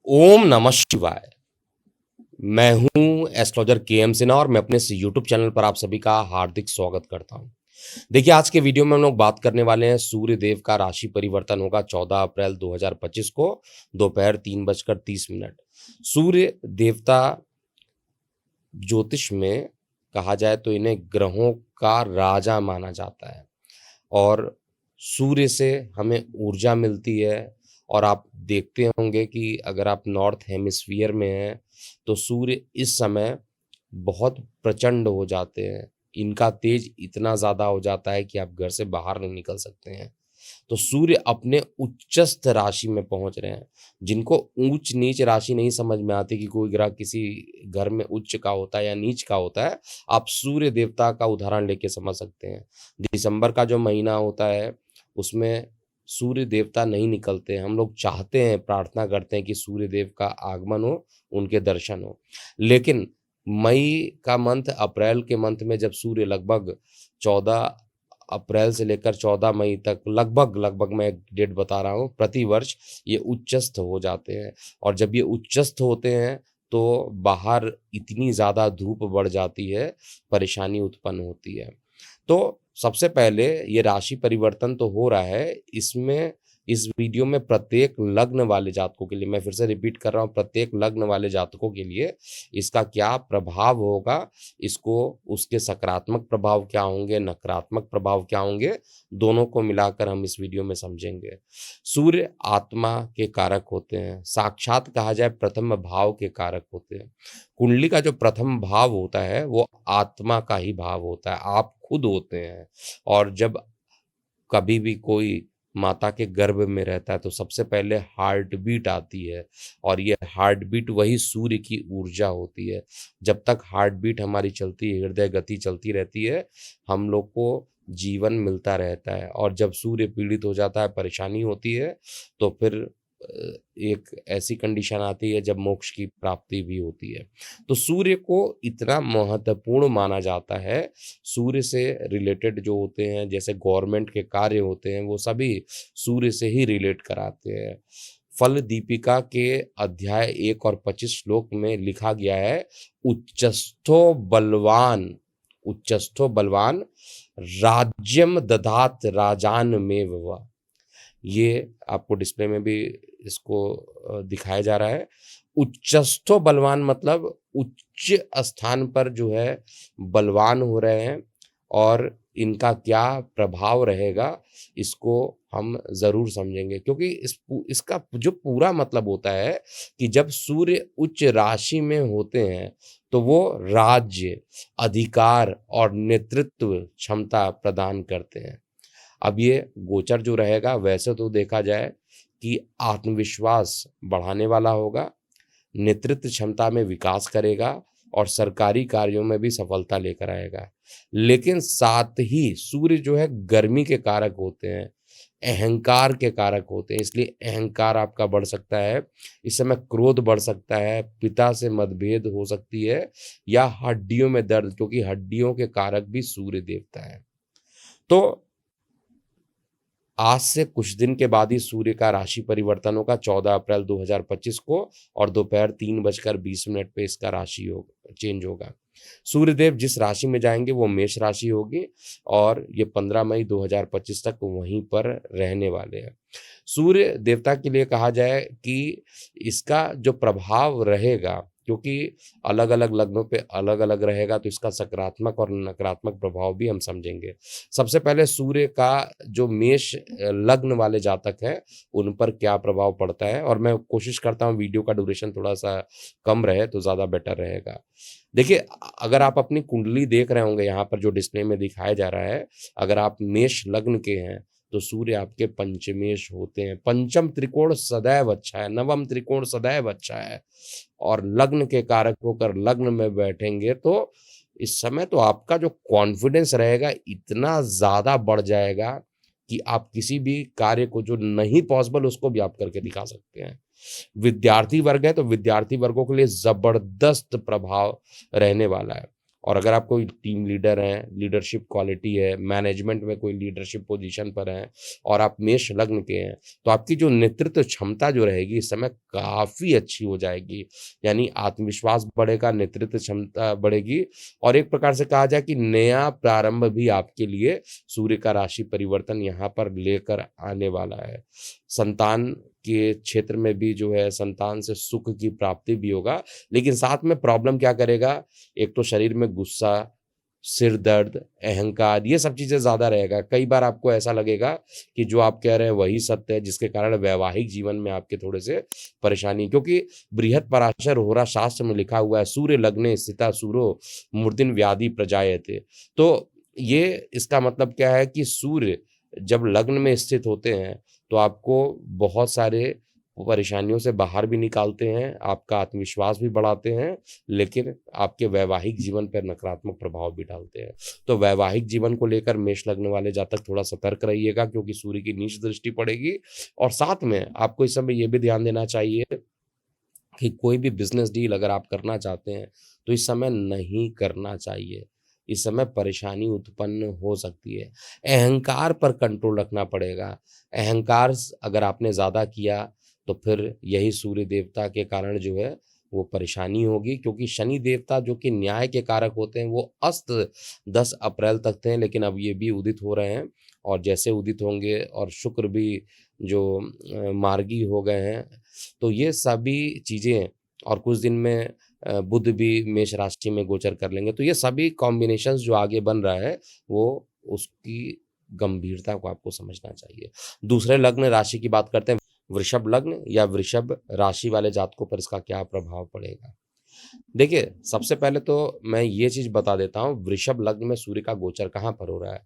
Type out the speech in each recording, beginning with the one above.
ओम नमः शिवाय। मैं हूं एस्ट्रोलॉजर केएम सिन्हा और मैं अपने इस यूट्यूब चैनल पर आप सभी का हार्दिक स्वागत करता हूं। देखिए, आज के वीडियो में हम लोग बात करने वाले हैं, सूर्य देव का राशि परिवर्तन होगा 14 अप्रैल 2025 को दोपहर 3:30। सूर्य देवता ज्योतिष में कहा जाए तो इन्हें ग्रहों का राजा माना जाता है और सूर्य से हमें ऊर्जा मिलती है। और आप देखते होंगे कि अगर आप नॉर्थ हेमिस्फीयर में हैं तो सूर्य इस समय बहुत प्रचंड हो जाते हैं। इनका तेज इतना ज़्यादा हो जाता है कि आप घर से बाहर नहीं निकल सकते हैं। तो सूर्य अपने उच्चस्थ राशि में पहुंच रहे हैं। जिनको ऊंच नीच राशि नहीं समझ में आती कि कोई ग्रह किसी घर में उच्च का होता है या नीच का होता है, आप सूर्य देवता का उदाहरण लेके समझ सकते हैं। दिसंबर का जो महीना होता है उसमें सूर्य देवता नहीं निकलते हैं। हम लोग चाहते हैं, प्रार्थना करते हैं कि सूर्य देव का आगमन हो, उनके दर्शन हो। लेकिन मई का मंथ, अप्रैल के मंथ में जब सूर्य लगभग 14 अप्रैल से लेकर 14 मई तक लगभग मैं एक डेट बता रहा हूँ, प्रतिवर्ष ये उच्चस्थ हो जाते हैं। और जब ये उच्चस्थ होते हैं तो बाहर इतनी ज़्यादा धूप बढ़ जाती है, परेशानी उत्पन्न होती है। तो सबसे पहले ये राशि परिवर्तन तो हो रहा है, इसमें इस वीडियो में प्रत्येक लग्न वाले जातकों के लिए, मैं फिर से रिपीट कर रहा हूँ, प्रत्येक लग्न वाले जातकों के लिए इसका क्या प्रभाव होगा, इसको उसके सकारात्मक प्रभाव क्या होंगे, नकारात्मक प्रभाव क्या होंगे, दोनों को मिलाकर हम इस वीडियो में समझेंगे। सूर्य आत्मा के कारक होते हैं, साक्षात कहा जाए प्रथम भाव के कारक होते हैं। कुंडली का जो प्रथम भाव होता है वो आत्मा का ही भाव होता है, आप खुद होते हैं। और जब कभी भी कोई माता के गर्भ में रहता है तो सबसे पहले हार्ट बीट आती है और ये हार्ट बीट वही सूर्य की ऊर्जा होती है। जब तक हार्ट बीट हमारी चलती है, हृदय गति चलती रहती है, हम लोग को जीवन मिलता रहता है। और जब सूर्य पीड़ित हो जाता है, परेशानी होती है, तो फिर एक ऐसी कंडीशन आती है जब मोक्ष की प्राप्ति भी होती है। तो सूर्य को इतना महत्वपूर्ण माना जाता है। सूर्य से रिलेटेड जो होते हैं, जैसे गवर्नमेंट के कार्य होते हैं, वो सभी सूर्य से ही रिलेट कराते हैं। फल दीपिका के अध्याय 1 और 25 श्लोक में लिखा गया है, उच्चस्थो बलवान राज्यम दधात राजान में वह। ये आपको डिस्प्ले में भी इसको दिखाया जा रहा है। उच्चस्थो बलवान मतलब उच्च स्थान पर जो है बलवान हो रहे हैं। और इनका क्या प्रभाव रहेगा इसको हम ज़रूर समझेंगे, क्योंकि इसका जो पूरा मतलब होता है कि जब सूर्य उच्च राशि में होते हैं तो वो राज्य, अधिकार और नेतृत्व क्षमता प्रदान करते हैं। अब ये गोचर जो रहेगा, वैसे तो देखा जाए कि आत्मविश्वास बढ़ाने वाला होगा, नेतृत्व क्षमता में विकास करेगा और सरकारी कार्यों में भी सफलता लेकर आएगा। लेकिन साथ ही सूर्य जो है गर्मी के कारक होते हैं, अहंकार के कारक होते हैं, इसलिए अहंकार आपका बढ़ सकता है। इस समय क्रोध बढ़ सकता है, पिता से मतभेद हो सकती है, या हड्डियों में दर्द, क्योंकि हड्डियों के कारक भी सूर्य देवता है। तो आज से कुछ दिन के बाद ही सूर्य का राशि परिवर्तन होगा 14 अप्रैल 2025 को, और दोपहर 3:20 पे इसका राशि चेंज होगा। सूर्यदेव जिस राशि में जाएंगे वो मेष राशि होगी और ये 15 मई 2025 तक वहीं पर रहने वाले हैं। सूर्य देवता के लिए कहा जाए कि इसका जो प्रभाव रहेगा, क्योंकि अलग अलग लग्नों पे अलग अलग रहेगा, तो इसका सकारात्मक और नकारात्मक प्रभाव भी हम समझेंगे। सबसे पहले सूर्य का जो मेष लग्न वाले जातक हैं उन पर क्या प्रभाव पड़ता है, और मैं कोशिश करता हूँ वीडियो का ड्यूरेशन थोड़ा सा कम रहे तो ज़्यादा बेटर रहेगा। देखिए, अगर आप अपनी कुंडली देख रहे होंगे, यहाँ पर जो डिस्प्ले में दिखाया जा रहा है, अगर आप मेष लग्न के हैं तो सूर्य आपके पंचमेश होते हैं। पंचम त्रिकोण सदैव अच्छा है, नवम त्रिकोण सदैव अच्छा है, और लग्न के कारक होकर लग्न में बैठेंगे तो इस समय तो आपका जो कॉन्फिडेंस रहेगा इतना ज़्यादा बढ़ जाएगा कि आप किसी भी कार्य को जो नहीं पॉसिबल उसको भी आप करके दिखा सकते हैं। विद्यार्थी वर्ग है तो विद्यार्थी वर्गों के लिए ज़बरदस्त प्रभाव रहने वाला है। और अगर आप कोई टीम लीडर हैं, लीडरशिप क्वालिटी है, मैनेजमेंट में कोई लीडरशिप पोजीशन पर हैं और आप मेष लग्न के हैं, तो आपकी जो नेतृत्व क्षमता जो रहेगी इस समय काफ़ी अच्छी हो जाएगी। यानी आत्मविश्वास बढ़ेगा, नेतृत्व क्षमता बढ़ेगी और एक प्रकार से कहा जाए कि नया प्रारंभ भी आपके लिए सूर्य का राशि परिवर्तन यहाँ पर लेकर आने वाला है। संतान के क्षेत्र में भी जो है संतान से सुख की प्राप्ति भी होगा, लेकिन साथ में प्रॉब्लम क्या करेगा, एक तो शरीर में गुस्सा, सिर दर्द, अहंकार ये सब चीज़ें ज़्यादा रहेगा। कई बार आपको ऐसा लगेगा कि जो आप कह रहे हैं वही सत्य है, जिसके कारण वैवाहिक जीवन में आपके थोड़े से परेशानी, क्योंकि बृहत्पराशर होरा शास्त्र में लिखा हुआ है, सूर्य लग्ने स्थिता सूरो मूर्धन्य व्याधि प्रजायते। तो ये इसका मतलब क्या है कि सूर्य जब लग्न में स्थित होते हैं, तो आपको बहुत सारे परेशानियों से बाहर भी निकालते हैं, आपका आत्मविश्वास भी बढ़ाते हैं, लेकिन आपके वैवाहिक जीवन पर नकारात्मक प्रभाव भी डालते हैं। तो वैवाहिक जीवन को लेकर मेष लग्न वाले जातक थोड़ा सतर्क रहिएगा, क्योंकि सूर्य की नीच दृष्टि पड़ेगी और साथ में आपको इस समय ये भी ध्यान देना चाहिए कि कोई भी बिज़नेस डील अगर आप करना चाहते हैं, तो इस समय नहीं करना चाहिए। इस समय परेशानी उत्पन्न हो सकती है। अहंकार पर कंट्रोल रखना पड़ेगा। अहंकार अगर आपने ज़्यादा किया, तो फिर यही सूर्य देवता के कारण जो है, वो परेशानी होगी, क्योंकि शनि देवता जो कि न्याय के कारक होते हैं, वो अस्त 10 अप्रैल तक थे, लेकिन अब ये भी उदित हो रहे हैं और जैसे उदित होंगे और शुक्र भी जो मार्गी हो गए हैं, तो ये सभी चीज़ें और कुछ दिन में बुध भी मेष राशि में गोचर कर लेंगे। तो ये सभी कॉम्बिनेशंस जो आगे बन रहा है, वो उसकी गंभीरता को आपको समझना चाहिए। दूसरे लग्न राशि की बात करते हैं, वृषभ लग्न या वृषभ राशि वाले जातकों पर इसका क्या प्रभाव पड़ेगा? देखिए, सबसे पहले तो मैं ये चीज़ बता देता हूँ, वृषभ लग्न में सूर्य का गोचर कहाँ पर हो रहा है?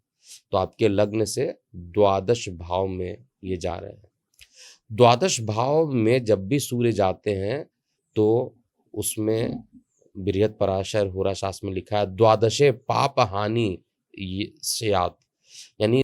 तो आपके लग्न से द्वादश भाव में ये जा रहे हैं। द्वादश भाव में जब भी सूर्य जाते हैं, तो उसमें बृहत्पराशर होरा शास्त्र में लिखा है, द्वादशे पाप हानि ये स्यात्। यानी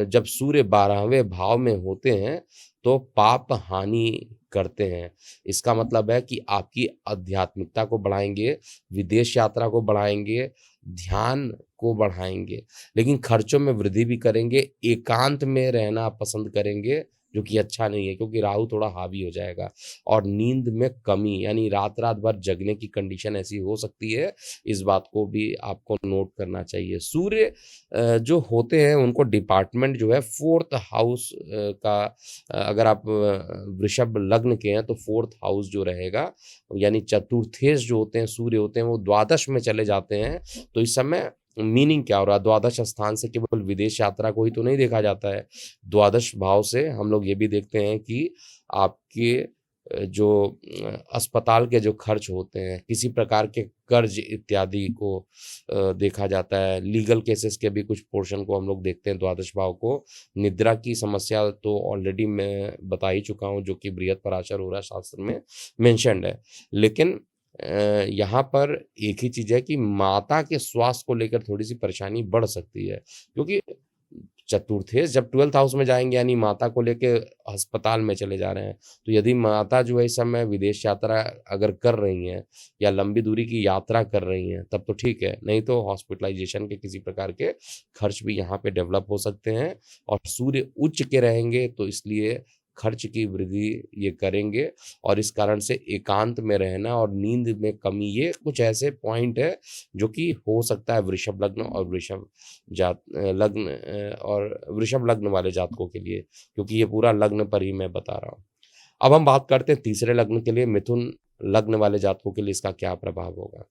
जब सूर्य 12वें भाव में होते हैं, तो पाप हानि करते हैं। इसका मतलब है कि आपकी आध्यात्मिकता को बढ़ाएँगे, विदेश यात्रा को बढ़ाएँगे, ध्यान को बढ़ाएँगे, लेकिन खर्चों में वृद्धि भी करेंगे, एकांत में रहना आप पसंद करेंगे, जो कि अच्छा नहीं है, क्योंकि राहु थोड़ा हावी हो जाएगा और नींद में कमी, यानी रात-रात भर जगने की कंडीशन ऐसी हो सकती है, इस बात को भी आपको नोट करना चाहिए। सूर्य जो होते हैं उनको डिपार्टमेंट जो है 4th हाउस का अगर आप वृषभ लग्न के हैं, तो 4th हाउस जो रहेगा, यानी चतुर्थेश जो होते हैं, सूर्य होते हैं, वो द्वादश में चले जाते हैं। तो इस समय मीनिंग क्या हो रहा है? द्वादश स्थान से केवल विदेश यात्रा को ही तो नहीं देखा जाता है। द्वादश भाव से हम लोग ये भी देखते हैं कि आपके जो अस्पताल के जो खर्च होते हैं, किसी प्रकार के कर्ज इत्यादि को देखा जाता है। लीगल केसेस के भी कुछ पोर्शन को हम लोग देखते हैं द्वादश भाव को। निद्रा की समस्या तो ऑलरेडी मैं बता ही चुका हूँ, जो कि बृहत्पराशर होरा शास्त्र में मेंशन्ड है। लेकिन यहाँ पर एक ही चीज़ है कि माता के स्वास्थ्य को लेकर थोड़ी-सी परेशानी बढ़ सकती है, क्योंकि चतुर्थेश जब 12th हाउस में जाएँगे, यानी माता को लेके अस्पताल में चले जा रहे हैं। तो यदि माता जो है इस समय विदेश यात्रा अगर कर रही हैं या लंबी दूरी की यात्रा कर रही हैं, तब तो ठीक है, नहीं तो हॉस्पिटलाइज़ेशन के किसी प्रकार के खर्च भी यहाँ पे डेवलप हो सकते हैं और सूर्य उच्च के रहेंगे, तो इसलिए खर्च की वृद्धि ये करेंगे और इस कारण से एकांत में रहना और नींद में कमी, ये कुछ ऐसे पॉइंट है जो कि हो सकता है वृषभ लग्न और वृषभ लग्न वाले जातकों के लिए, क्योंकि ये पूरा लग्न पर ही मैं बता रहा हूँ। अब हम बात करते हैं तीसरे लग्न के लिए, मिथुन लग्न वाले जातकों के लिए इसका क्या प्रभाव होगा?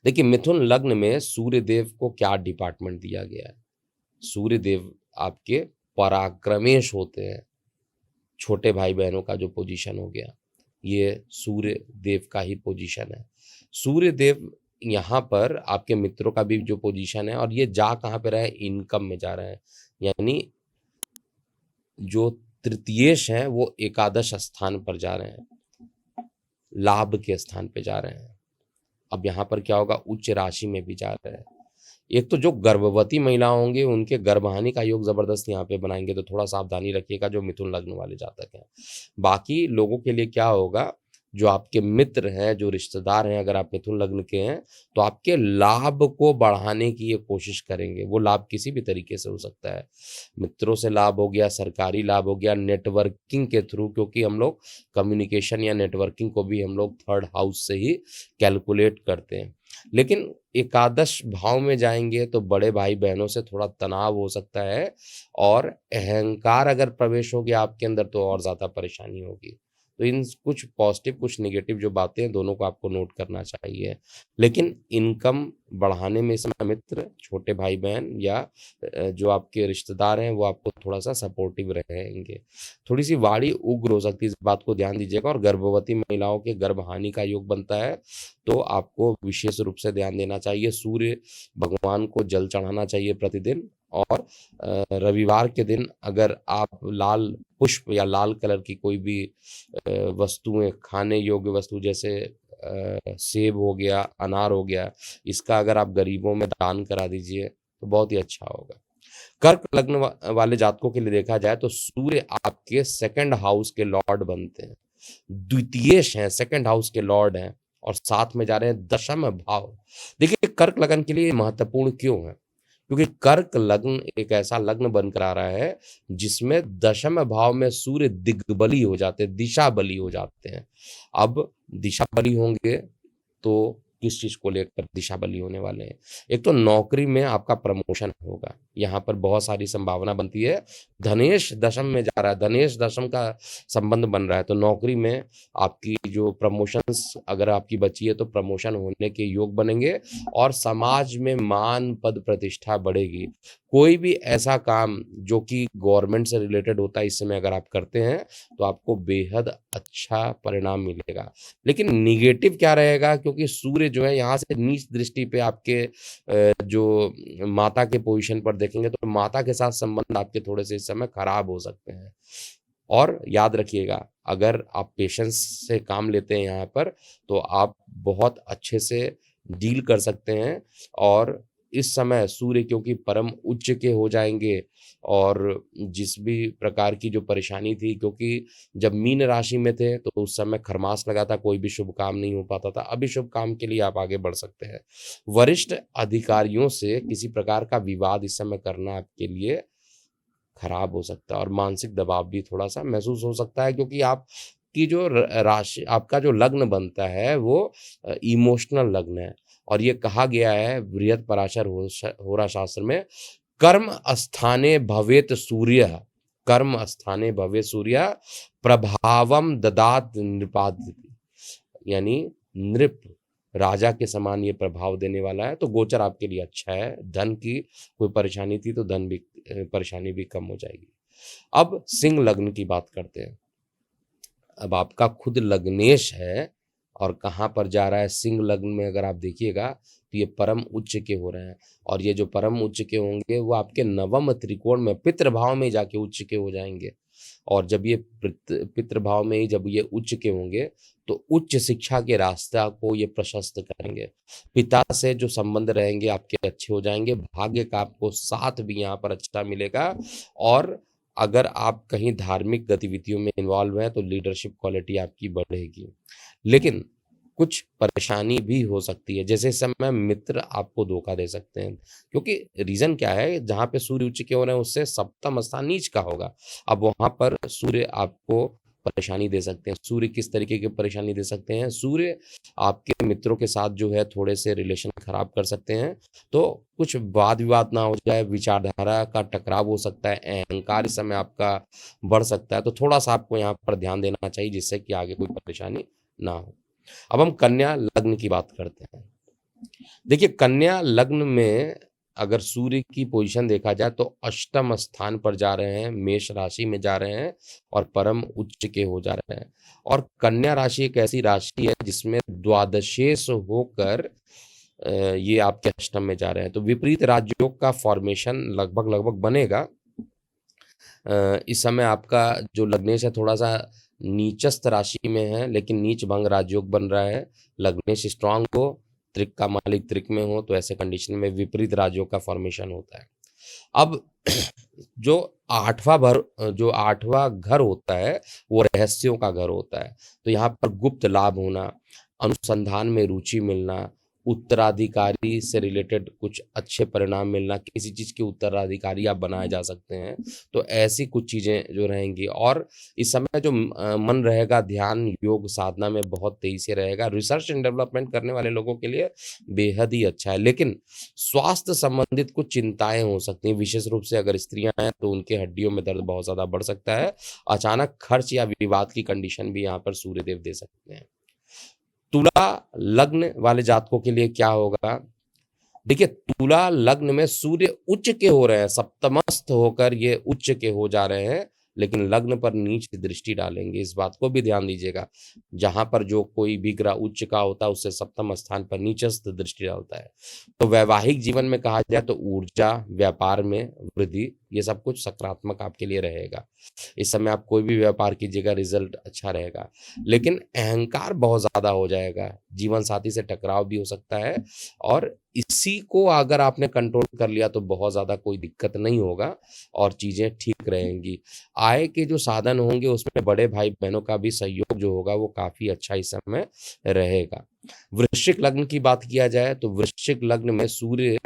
देखिए, मिथुन लग्न में सूर्य देव को क्या डिपार्टमेंट दिया गया है? सूर्य देव आपके पराक्रमेश होते हैं। छोटे भाई-बहनों का जो पोजीशन हो गया, ये सूर्य देव का ही पोजीशन है। सूर्य देव यहाँ पर आपके मित्रों का भी जो पोजीशन है और ये जा कहाँ पे रहे हैं? इनकम में जा रहे हैं। यानी जो तृतीयेश हैं, वो एकादश स्थान पर जा रहे हैं, लाभ के स्थान पे जा रहे हैं। अब यहाँ पर क्या होगा? उच्च राशि में भी जा रहे हैं। एक तो जो गर्भवती महिला होंगी उनके गर्भहानि का योग ज़बरदस्त यहाँ पे बनाएँगे, तो थोड़ा सावधानी रखिएगा जो मिथुन लग्न वाले जातक हैं। बाकी लोगों के लिए क्या होगा, जो आपके मित्र हैं, जो रिश्तेदार हैं, अगर आप मिथुन लग्न के हैं, तो आपके लाभ को बढ़ाने की ये कोशिश करेंगे। वो लाभ किसी भी तरीके से हो सकता है। मित्रों से लाभ हो गया, सरकारी लाभ हो गया, नेटवर्किंग के थ्रू, क्योंकि हम लोग कम्युनिकेशन या नेटवर्किंग को भी हम लोग थर्ड हाउस से ही कैलकुलेट करते हैं। लेकिन एकादश भाव में जाएँगे तो बड़े भाई-बहनों से थोड़ा तनाव हो सकता है और अहंकार अगर प्रवेश हो गया आपके अंदर तो और ज़्यादा परेशानी होगी। तो इन कुछ पॉज़िटिव, कुछ नेगेटिव जो बातें हैं, दोनों को आपको नोट करना चाहिए। लेकिन इनकम बढ़ाने में इस समय मित्र, छोटे भाई-बहन या जो आपके रिश्तेदार हैं, वो आपको थोड़ा-सा सपोर्टिव रहेंगे। थोड़ी-सी वाणी उग्र हो सकती है, इस बात को ध्यान दीजिएगा और गर्भवती महिलाओं के गर्भहानि का योग बनता है, तो आपको विशेष रूप से ध्यान देना चाहिए। सूर्य भगवान को जल चढ़ाना चाहिए प्रतिदिन और रविवार के दिन अगर आप लाल पुष्प या लाल कलर की कोई भी वस्तुएँ, खाने योग्य वस्तु जैसे सेब हो गया, अनार हो गया, इसका अगर आप गरीबों में दान करा दीजिए, तो बहुत ही अच्छा होगा। कर्क लग्न वाले जातकों के लिए देखा जाए तो सूर्य आपके सेकंड हाउस के लॉर्ड बनते हैं। द्वितीयेश हैं, सेकंड हाउस के लॉर्ड हैं और साथ में जा रहे हैं दशम भाव। देखिए कर्क लग्न के लिए महत्वपूर्ण क्यों है? क्योंकि कर्क लग्न एक ऐसा लग्न बनकर आ रहा है जिसमें दशम भाव में सूर्य दिग्बली हो जाते हैं, दिशा बली हो जाते हैं। अब दिशा बली होंगे तो किस चीज़ को लेकर दिशा बली होने वाले हैं? एक तो नौकरी में आपका प्रमोशन होगा, यहाँ पर बहुत सारी संभावना बनती है। धनेश दशम में जा रहा है, धनेश दशम का संबंध बन रहा है, तो नौकरी में आपकी जो प्रमोशंस अगर आपकी बची है तो प्रमोशन होने के योग बनेंगे और समाज में मान, पद, प्रतिष्ठा बढ़ेगी। कोई भी ऐसा काम जो कि गवर्नमेंट से रिलेटेड होता है, इस समय अगर आप करते हैं, तो आपको बेहद अच्छा परिणाम मिलेगा। लेकिन नेगेटिव क्या रहेगा क्योंकि सूर्य जो है यहाँ से नीच दृष्टि पे आपके जो माता के पोजीशन पर देखेंगे तो माता के साथ संबंध आपके थोड़े-से इस समय खराब हो सकते हैं। और याद रखिएगा, अगर आप पेशेंस से काम लेते हैं यहाँ पर, तो आप बहुत अच्छे से डील कर सकते हैं और इस समय सूर्य क्योंकि परम उच्च के हो जाएँगे और जिस भी प्रकार की जो परेशानी थी क्योंकि जब मीन राशि में थे, तो उस समय खरमास लगा था, कोई भी शुभ काम नहीं हो पाता था। अभी शुभ काम के लिए आप आगे बढ़ सकते हैं। वरिष्ठ अधिकारियों से किसी प्रकार का विवाद इस समय करना आपके लिए खराब हो सकता है और मानसिक दबाव भी थोड़ा-सा महसूस हो सकता है क्योंकि आपकी जो राशि आपका जो लग्न बनता है वो इमोशनल लग्न है और ये कहा गया है बृहत्पराशर होरा शास्त्र में कर्म स्थाने भवेत सूर्यः कर्म स्थाने भवेत सूर्यः प्रभावम ददात नृपादिति यानी नृप राजा के समान ये प्रभाव देने वाला है, तो गोचर आपके लिए अच्छा है। धन की कोई परेशानी थी तो धन भी परेशानी भी कम हो जाएगी। अब सिंह लग्न की बात करते हैं। अब आपका खुद लग्नेश है और कहाँ पर जा रहा है सिंह लग्न में अगर आप देखिएगा तो ये परम उच्च के हो रहे हैं और ये जो परम उच्च के होंगे वो आपके नवम त्रिकोण में पितृभाव में जाके उच्च के हो जाएंगे और जब ये पितृभाव में ही जब ये उच्च के होंगे तो उच्च शिक्षा के रास्ता को ये प्रशस्त करेंगे। पिता से जो संबंध रहेंगे आपके अच्छे हो जाएंगे, भाग्य का आपको साथ भी यहाँ पर अच्छा मिलेगा और अगर आप कहीं धार्मिक गतिविधियों में इन्वॉल्व हैं तो लीडरशिप क्वालिटी आपकी बढ़ेगी। लेकिन कुछ परेशानी भी हो सकती है, जैसे इस समय मित्र आपको धोखा दे सकते हैं, क्योंकि रीज़न क्या है जहाँ पे सूर्य उच्च के हो रहे हैं उससे सप्तम स्थान नीच का होगा। अब वहाँ पर सूर्य आपको परेशानी दे सकते हैं। सूर्य किस तरीके की परेशानी दे सकते हैं? सूर्य आपके मित्रों के साथ जो है थोड़े से रिलेशन खराब कर सकते हैं, तो कुछ वाद-विवाद ना हो जाए, विचारधारा का टकराव हो सकता है, अहंकार इस समय आपका बढ़ सकता है, तो थोड़ा-सा आपको यहाँ पर ध्यान देना चाहिए जिससे कि आगे कोई परेशानी ना हो। अब हम कन्या लग्न की बात करते हैं। देखिए कन्या लग्न में अगर सूर्य की पोजीशन देखा जाए तो अष्टम स्थान पर जा रहे हैं, मेष राशि में जा रहे हैं और परम उच्च के हो जा रहे हैं। और कन्या राशि एक ऐसी राशि है जिसमें द्वादशेश होकर ये आपके अष्टम में जा रहे हैं। तो विपरीत राजयोग का फॉर्मेशन लगभग-लगभग बनेगा। इस समय आपका जो लग्नेश है थोड़ा-सा नीचस्थ राशि में है, लेकिन नीच भंग राजयोग बन रहा है। लग्नेश स्ट्रांग हो, त्रिक का मालिक त्रिक में हो, तो ऐसे कंडीशन में विपरीत राजयोग का फॉर्मेशन होता है। अब जो जो 8वाँ घर होता है, वो रहस्यों का घर होता है। तो यहाँ पर गुप्त लाभ होना, अनुसंधान में रुचि मिलना, उत्तराधिकारी से रिलेटेड कुछ अच्छे परिणाम मिलना, किसी चीज़ के उत्तराधिकारी आप बनाए जा सकते हैं। तो ऐसी कुछ चीज़ें जो रहेंगी, और इस समय जो मन रहेगा ध्यान, योग, साधना में बहुत तेज़ी से रहेगा। रिसर्च एंड डेवलपमेंट करने वाले लोगों के लिए बेहद ही अच्छा है। लेकिन स्वास्थ्य संबंधित कुछ चिंताएँ हो सकती हैं, विशेष रूप से अगर स्त्रियाँ हैं तो उनके हड्डियों में दर्द बहुत ज़्यादा बढ़ सकता है। अचानक खर्च या विवाद की कंडीशन भी यहाँ पर सूर्यदेव दे सकते हैं। तुला लग्न वाले जातकों के लिए क्या होगा? देखिए, तुला लग्न में सूर्य उच्च के हो रहे हैं, सप्तमस्थ होकर ये उच्च के हो जा रहे हैं, लेकिन लग्न पर नीच दृष्टि डालेंगे, इस बात को भी ध्यान दीजिएगा। जहाँ पर जो कोई भी ग्रह उच्च का होता है, उससे सप्तम स्थान पर नीचस्थ दृष्टि डालता है। तो वैवाहिक जीवन में कहा जाए तो ऊर्जा, व्यापार में वृद्धि, ये सब कुछ सकारात्मक आपके लिए रहेगा। इस समय आप कोई भी व्यापार कीजिएगा, रिज़ल्ट अच्छा रहेगा। लेकिन अहंकार बहुत ज़्यादा हो जाएगा, जीवन साथी से टकराव भी हो सकता है, और इसी को अगर आपने कंट्रोल कर लिया तो बहुत ज़्यादा कोई दिक्कत नहीं होगा और चीज़ें ठीक रहेंगी। आय के जो साधन होंगे उसमें बड़े भाई-बहनों का भी सहयोग जो होगा वो काफ़ी अच्छा इस समय रहेगा। वृश्चिक लग्न की बात किया जाए तो वृश्चिक लग्न में सूर्य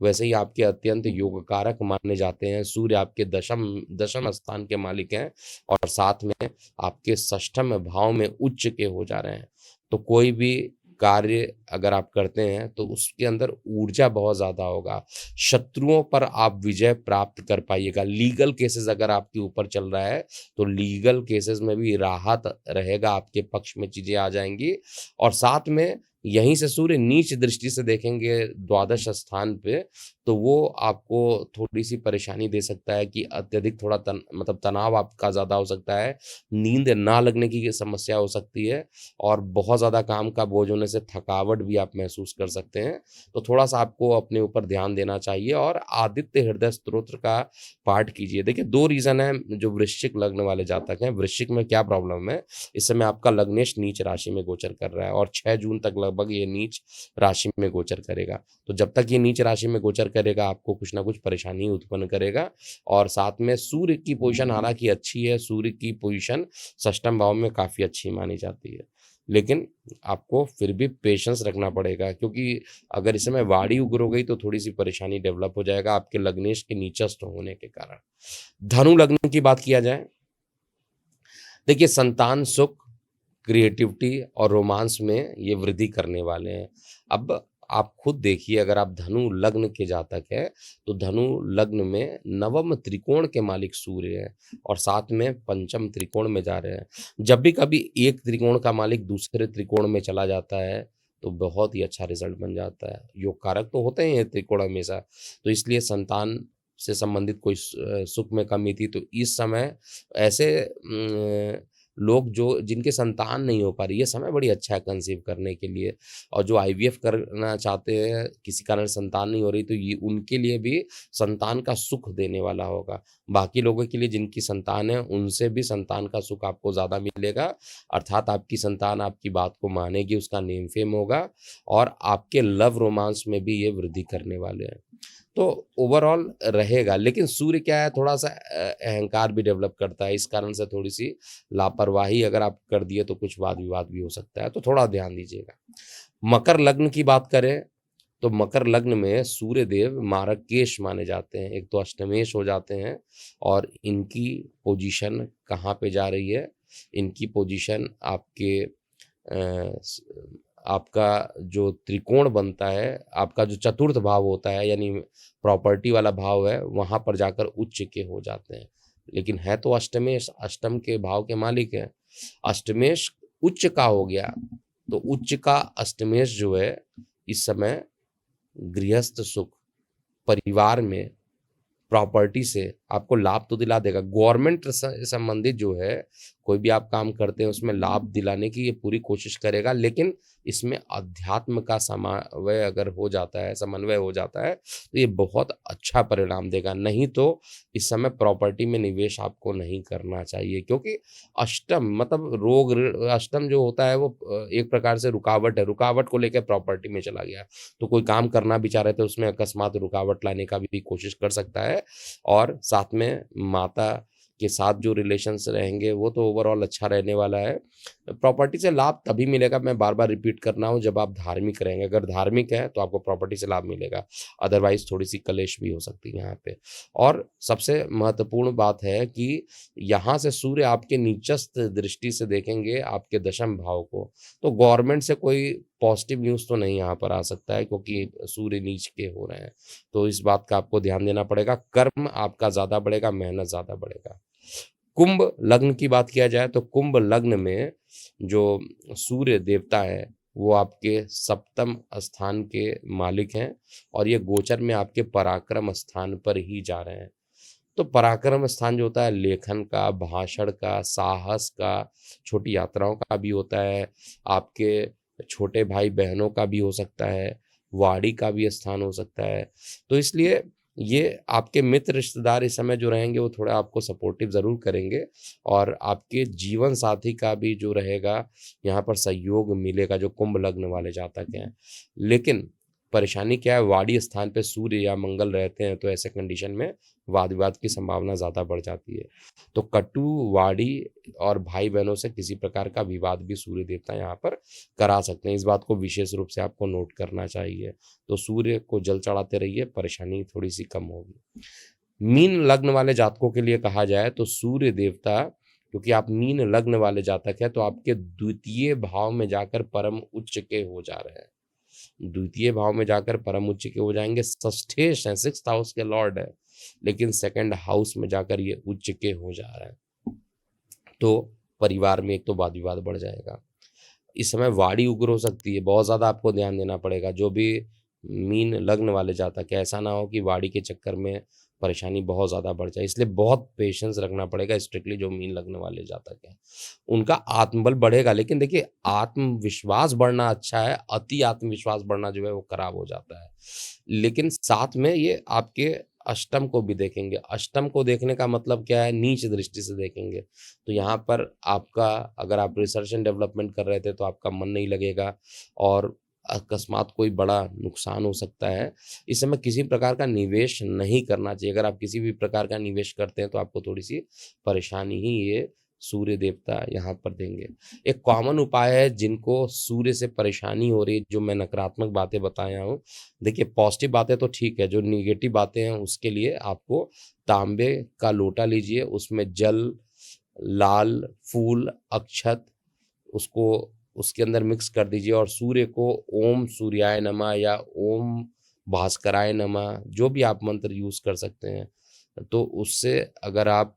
वैसे ही आपके अत्यंत योगकारक माने जाते हैं। सूर्य आपके दशम दशम स्थान के मालिक हैं और साथ में आपके षष्ठम भाव में उच्च के हो जा रहे हैं। तो कोई भी कार्य अगर आप करते हैं तो उसके अंदर ऊर्जा बहुत ज़्यादा होगा। शत्रुओं पर आप विजय प्राप्त कर पाइएगा। लीगल केसेस अगर आपके ऊपर चल रहा है तो लीगल केसेस में भी राहत रहेगा, आपके पक्ष में चीज़ें आ जाएँगी। और साथ में यहीं से सूर्य नीच दृष्टि से देखेंगे द्वादश स्थान पे, तो वो आपको थोड़ी-सी परेशानी दे सकता है कि अत्यधिक थोड़ा मतलब तनाव आपका ज़्यादा हो सकता है, नींद ना लगने की समस्या हो सकती है, और बहुत ज़्यादा काम का बोझ होने से थकावट भी आप महसूस कर सकते हैं। तो थोड़ा-सा आपको अपने ऊपर ध्यान देना चाहिए और आदित्य हृदय स्तोत्र का पाठ कीजिए। देखिए 2 रीज़न हैं जो वृश्चिक लग्न वाले जातक हैं। वृश्चिक में क्या प्रॉब्लम है, इस समय आपका लग्नेश नीच राशि में गोचर कर रहा है और 6 जून तक लगभग ये नीच राशि में गोचर करेगा। तो जब तक ये नीच राशि में गोचर करेगा, आपको कुछ ना कुछ परेशानी उत्पन्न करेगा, और साथ में सूर्य की पोज़ीशन हालाँकि अच्छी है, सूर्य की पोज़ीशन षष्ठम भाव में काफ़ी अच्छी मानी जाती है। लेकिन आपको फिर भी पेशेंस रखना पड़ेगा, क्योंकि अगर इस समय वाणी उग्र हो गई तो थोड़ी-सी परेशानी डेवलप हो जाएगा आपके लग्नेश के नीचस्थ होने के कारण। धनु लग्न की बात किया जाए, देखिए संतान सुख, क्रिएटिविटी और रोमांस में ये वृद्धि करने वाले हैं। अब आप खुद देखिए, अगर आप धनु लग्न के जातक हैं, तो धनु लग्न में नवम त्रिकोण के मालिक सूर्य हैं और साथ में पंचम त्रिकोण में जा रहे हैं। जब भी कभी एक त्रिकोण का मालिक दूसरे त्रिकोण में चला जाता है, तो बहुत ही अच्छा रिज़ल्ट बन जाता है। योग कारक तो होते हैं ये त्रिकोण हमेशा, तो इसलिए संतान से संबंधित कोई सुख में कमी थी, तो इस समय ऐसे लोग जो जिनके संतान नहीं हो पा रही, ये समय बड़ी अच्छा है कंसीव करने के लिए, और जो आईवीएफ करना चाहते हैं, किसी कारण संतान नहीं हो रही, तो ये उनके लिए भी संतान का सुख देने वाला होगा। बाकी लोगों के लिए जिनकी संतान है, उनसे भी संतान का सुख आपको ज़्यादा मिलेगा, अर्थात आपकी संतान आपकी बात को मानेगी, उसका नेम-फेम होगा, और आपके लव रोमांस में भी ये वृद्धि करने वाले हैं। तो ओवरऑल रहेगा, लेकिन सूर्य क्या है, थोड़ा-सा अहंकार भी डेवलप करता है, इस कारण से थोड़ी-सी लापरवाही अगर आप कर दिए तो कुछ वाद-विवाद भी हो सकता है, तो थोड़ा ध्यान दीजिएगा। मकर लग्न की बात करें, तो मकर लग्न में सूर्य देव मार्गकेश माने जाते हैं, एक तो अष्टमेश हो जाते हैं, और इनकी पोजीशन कहाँ पे जा रही है, इनकी पोजीशन आपके स आपका जो त्रिकोण बनता है, आपका जो चतुर्थ भाव होता है, यानी प्रॉपर्टी वाला भाव है, वहाँ पर जाकर उच्च के हो जाते हैं। लेकिन है तो अष्टमेश, अष्टम के भाव के मालिक हैं। अष्टमेश उच्च का हो गया, तो उच्च का अष्टमेश जो है, इस समय गृहस्थ सुख, परिवार में प्रॉपर्टी से आपको लाभ तो दिला देगा। गवर्नमेंट से संबंधित जो है, कोई भी आप काम करते हैं उसमें लाभ दिलाने की ये पूरी कोशिश करेगा, लेकिन इसमें अध्यात्म का समन्वय अगर हो जाता है, समन्वय हो जाता है, तो ये बहुत अच्छा परिणाम देगा। नहीं तो इस समय प्रॉपर्टी में निवेश आपको नहीं करना चाहिए, क्योंकि अष्टम मतलब रोग अष्टम जो होता है वो एक प्रकार से रुकावट है, रुकावट को लेकर प्रॉपर्टी में चला गया। तो कोई काम करना भी चाह रहे थे उसमें अकस्मात रुकावट लाने का भी कोशिश कर सकता है। और साथ में माता के साथ जो रिलेशंस रहेंगे वो तो ओवरऑल अच्छा रहने वाला है। प्रॉपर्टी से लाभ तभी मिलेगा, मैं बार बार रिपीट कर रहा हूँ, जब आप धार्मिक रहेंगे। अगर धार्मिक है तो आपको प्रॉपर्टी से लाभ मिलेगा, अदरवाइज थोड़ी सी कलेश भी हो सकती है यहाँ पे। और सबसे महत्वपूर्ण बात है कि यहाँ से सूर्य आपके नीचस्थ दृष्टि से देखेंगे आपके दशम भाव को, तो गवर्नमेंट से कोई पॉजिटिव न्यूज़ तो नहीं यहाँ पर आ सकता है, क्योंकि सूर्य नीच के हो रहे हैं। तो इस बात का आपको ध्यान देना पड़ेगा। कर्म आपका ज़्यादा बढ़ेगा, मेहनत ज़्यादा बढ़ेगा। कुंभ लग्न की बात किया जाए तो कुंभ लग्न में जो सूर्य देवता है वो आपके सप्तम स्थान के मालिक हैं, और ये गोचर में आपके पराक्रम स्थान पर ही जा रहे हैं। तो पराक्रम स्थान जो होता है लेखन का, भाषण का, साहस का, छोटी यात्राओं का भी होता है, आपके छोटे भाई बहनों का भी हो सकता है, वाणी का भी स्थान हो सकता है। तो इसलिए ये आपके मित्र रिश्तेदार इस समय जो रहेंगे वो थोड़ा आपको सपोर्टिव ज़रूर करेंगे, और आपके जीवन साथी का भी जो रहेगा यहाँ पर सहयोग मिलेगा, जो कुंभ लग्न वाले जातक हैं। लेकिन परेशानी क्या है, वाणी स्थान पे सूर्य या मंगल रहते हैं, तो ऐसे कंडीशन में वाद विवाद की संभावना ज़्यादा बढ़ जाती है। तो कटु, वाणी और भाई बहनों से किसी प्रकार का विवाद भी सूर्य देवता यहाँ पर करा सकते हैं। इस बात को विशेष रूप से आपको नोट करना चाहिए। तो सूर्य को जल चढ़ाते रहिए, परेशानी थोड़ी सी कम होगी। मीन लग्न वाले जातकों के लिए कहा जाए तो सूर्य देवता, क्योंकि आप मीन लग्न वाले जातक हैं, तो आपके द्वितीय भाव में जाकर परम उच्च के हो जा रहे हैं। द्वितीय भाव में जाकर परम उच्च के हो जाएंगे। षष्ठेश हैं, 6th हाउस के लॉर्ड है, लेकिन सेकंड हाउस में जाकर ये उच्च के हो जा रहा है। तो परिवार में एक तो वाद विवाद बढ़ जाएगा। इस समय वाणी उग्र हो सकती है, बहुत ज़्यादा आपको ध्यान देना पड़ेगा। जो भी मीन लग्न वाले जातक है, ऐसा ना हो कि वाणी के चक्कर में परेशानी बहुत ज़्यादा बढ़ जाए, इसलिए बहुत पेशेंस रखना पड़ेगा। स्ट्रिक्टली जो मीन लग्न वाले जातक हैं उनका आत्मबल बढ़ेगा, लेकिन देखिए आत्मविश्वास बढ़ना अच्छा है, अति आत्मविश्वास बढ़ना जो है वो खराब हो जाता है। लेकिन साथ में ये आपके अष्टम को भी देखेंगे। अष्टम को देखने का मतलब क्या है, नीच दृष्टि से देखेंगे। तो यहाँ पर आपका, अगर आप रिसर्च एंड डेवलपमेंट कर रहे थे तो आपका मन नहीं लगेगा, और अकस्मात कोई बड़ा नुकसान हो सकता है। इस समय किसी प्रकार का निवेश नहीं करना चाहिए। अगर आप किसी भी प्रकार का निवेश करते हैं तो आपको थोड़ी सी परेशानी ही ये सूर्य देवता यहाँ पर देंगे। एक कॉमन उपाय है जिनको सूर्य से परेशानी हो रही है, जो मैं नकारात्मक बातें बताया हूँ। देखिए पॉजिटिव बातें तो ठीक है, जो निगेटिव बातें हैं उसके लिए आपको तांबे का लोटा लीजिए, उसमें जल, लाल फूल, अक्षत, उसको उसके अंदर मिक्स कर दीजिए, और सूर्य को ओम सूर्याय नमः या ओम भास्कराय नमः, जो भी आप मंत्र यूज़ कर सकते हैं, तो उससे अगर आप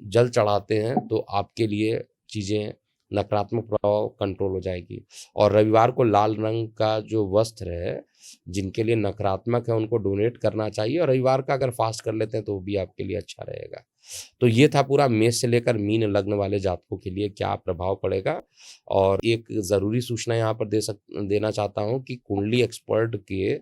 जल चढ़ाते हैं तो आपके लिए चीज़ें, नकारात्मक प्रभाव कंट्रोल हो जाएगी। और रविवार को लाल रंग का जो वस्त्र है, जिनके लिए नकारात्मक है उनको डोनेट करना चाहिए, और रविवार का अगर फास्ट कर लेते हैं तो वो भी आपके लिए अच्छा रहेगा। तो ये था पूरा मेष से लेकर मीन लग्न वाले जातकों के लिए क्या प्रभाव पड़ेगा। और एक ज़रूरी सूचना यहाँ पर देना चाहता हूँ कि कुंडली एक्सपर्ट के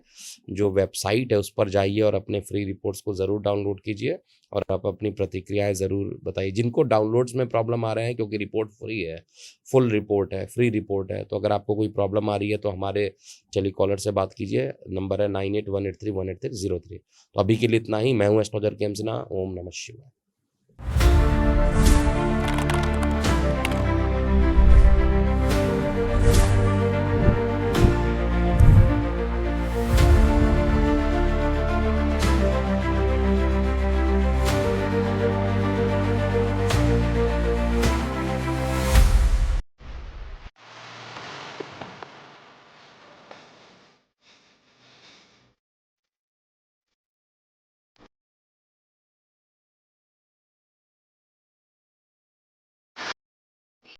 जो वेबसाइट है उस पर जाइए और अपने फ्री रिपोर्ट्स को ज़रूर डाउनलोड कीजिए, और आप अपनी प्रतिक्रियाएं ज़रूर बताइए। जिनको डाउनलोड्स में प्रॉब्लम आ रहे हैं, क्योंकि रिपोर्ट फ्री है, फुल रिपोर्ट है, फ्री रिपोर्ट है, तो अगर आपको कोई प्रॉब्लम आ रही है तो हमारे टेलीकॉलर से बात कीजिए। नंबर है 9818318303। तो अभी के लिए इतना ही। मैं हूँ एस्ट्रोलॉजर केम सिन्हा। ओम नमः शिवाय।